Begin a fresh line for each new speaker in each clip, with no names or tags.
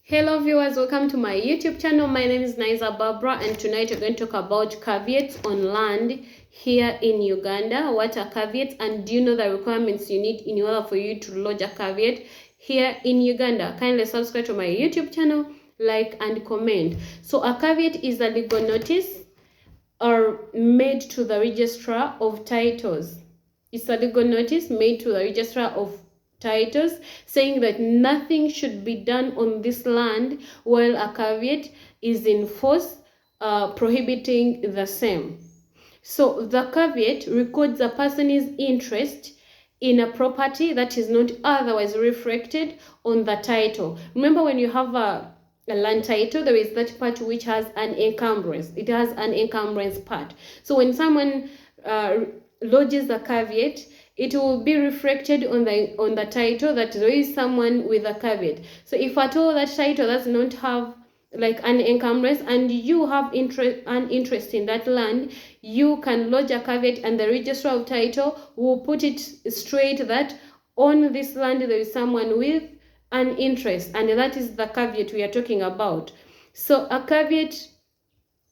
Hello viewers, welcome to my YouTube channel. My name is Naiza Barbara and tonight we're going to talk about caveats on land here in Uganda. What are caveats and do you know the requirements you need in order for you to lodge a caveat here in Uganda? Kindly subscribe to my YouTube channel, like and comment. So a caveat is a legal notice or made to the Registrar of Titles. It's a legal notice made to the Registrar of Titles saying that nothing should be done on this land while a caveat is in force prohibiting the same. So the caveat records a person's interest in a property that is not otherwise reflected on the title. Remember, when you have a land title, there is that part which has an encumbrance. It has an encumbrance part. So when someone lodges a caveat, it will be reflected on the title that there is someone with a caveat. So if at all that title does not have like an encumbrance and you have an interest in that land, you can lodge a caveat and the Registrar of Title will put it straight that on this land there is someone with an interest, and that is the caveat we are talking about. So a caveat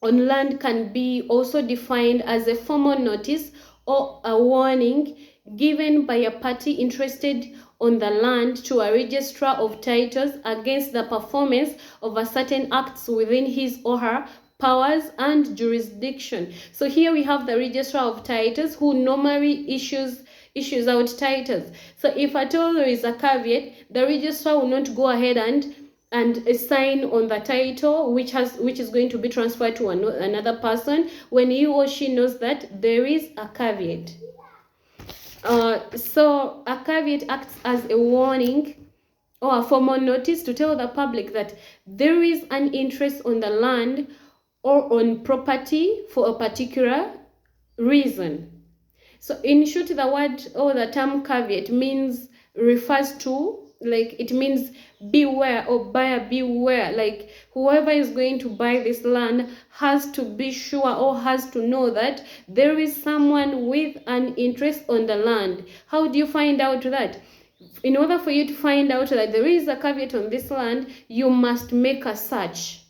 on land can be also defined as a formal notice or a warning given by a party interested on the land to a Registrar of Titles against the performance of a certain acts within his or her powers and jurisdiction. So here we have the Registrar of Titles who normally issues out titles. So if at all there is a caveat, the registrar will not go ahead and sign on the title which is going to be transferred to another person when he or she knows that there is a caveat. So a caveat acts as a warning or a formal notice to tell the public that there is an interest on the land or on property for a particular reason. So in short, the word or the term caveat refers to, like, it means beware or buyer beware. Like, whoever is going to buy this land has to be sure or has to know that there is someone with an interest on the land. How do you find out that? In order for you to find out that there is a caveat on this land, you must make a search.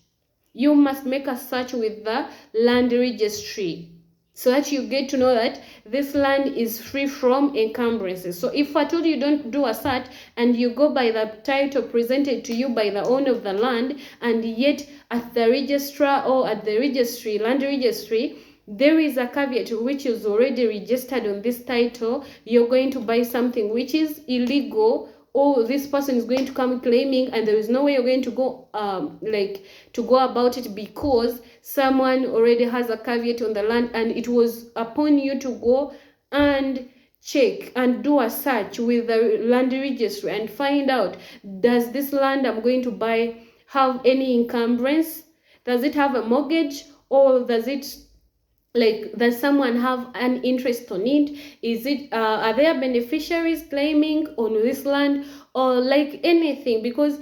You must make a search with the land registry, so that you get to know that this land is free from encumbrances. So if at all you don't do a search and you go by the title presented to you by the owner of the land, and yet at the registrar or at the registry, land registry, there is a caveat which is already registered on this title, you're going to buy something which is illegal, or this person is going to come claiming, and there is no way you're going to go go about it because someone already has a caveat on the land, and it was upon you to go and check and do a search with the land registry and find out, does this land I'm going to buy have any encumbrance? Does it have a mortgage, or does someone have an interest on it? Is it are there beneficiaries claiming on this land, or like anything? Because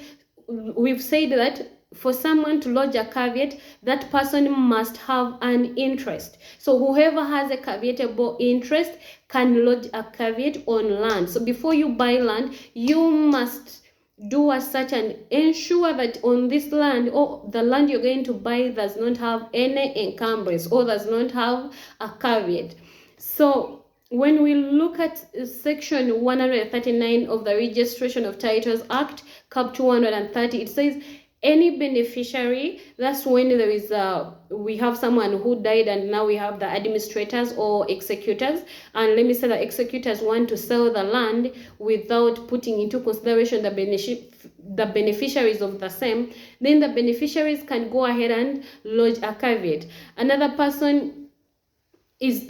we've said that for someone to lodge a caveat, that person must have an interest. So whoever has a caveatable interest can lodge a caveat on land. So before you buy land, you must do a search and ensure that on this land or the land you're going to buy does not have any encumbrance or does not have a caveat. So when we look at section 139 of the Registration of Titles Act, cap 230, it says any beneficiary, that's when there is we have someone who died and now we have the administrators or executors, and let me say the executors want to sell the land without putting into consideration the beneficiaries of the same, then the beneficiaries can go ahead and lodge a caveat. Another person is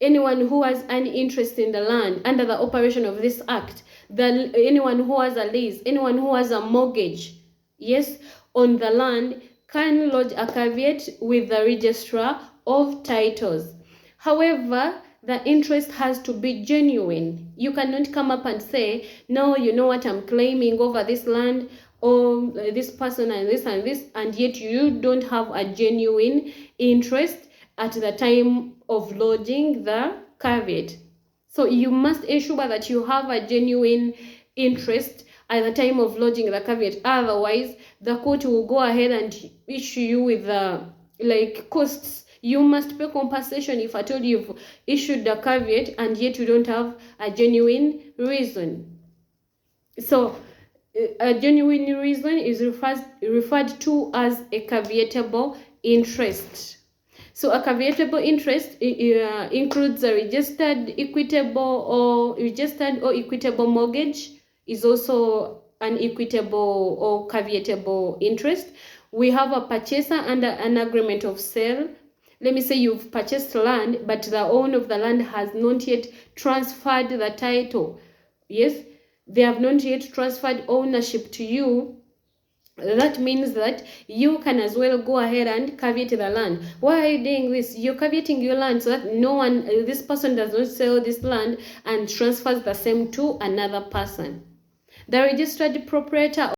anyone who has an interest in the land under the operation of this act, anyone who has a lease, anyone who has a mortgage, yes, on the land, can lodge a caveat with the Registrar of Titles. However, the interest has to be genuine. You cannot come up and say, no, you know what, I'm claiming over this land or this person and this, and yet you don't have a genuine interest at the time of lodging the caveat. So you must ensure that you have a genuine interest at the time of lodging the caveat. Otherwise, the court will go ahead and issue you with like costs. You must pay compensation if at all you've issued the caveat and yet you don't have a genuine reason. So a genuine reason is referred to as a caveatable interest. So a caveatable interest includes a registered or equitable mortgage is also an equitable or caveatable interest. We have a purchaser under an agreement of sale. Let me say you've purchased land, but the owner of the land has not yet transferred the title. Yes, they have not yet transferred ownership to you. That means that you can as well go ahead and caveat the land. Why are you doing this? You're caveating your land so that no one, this person does not sell this land and transfers the same to another person. The registered proprietor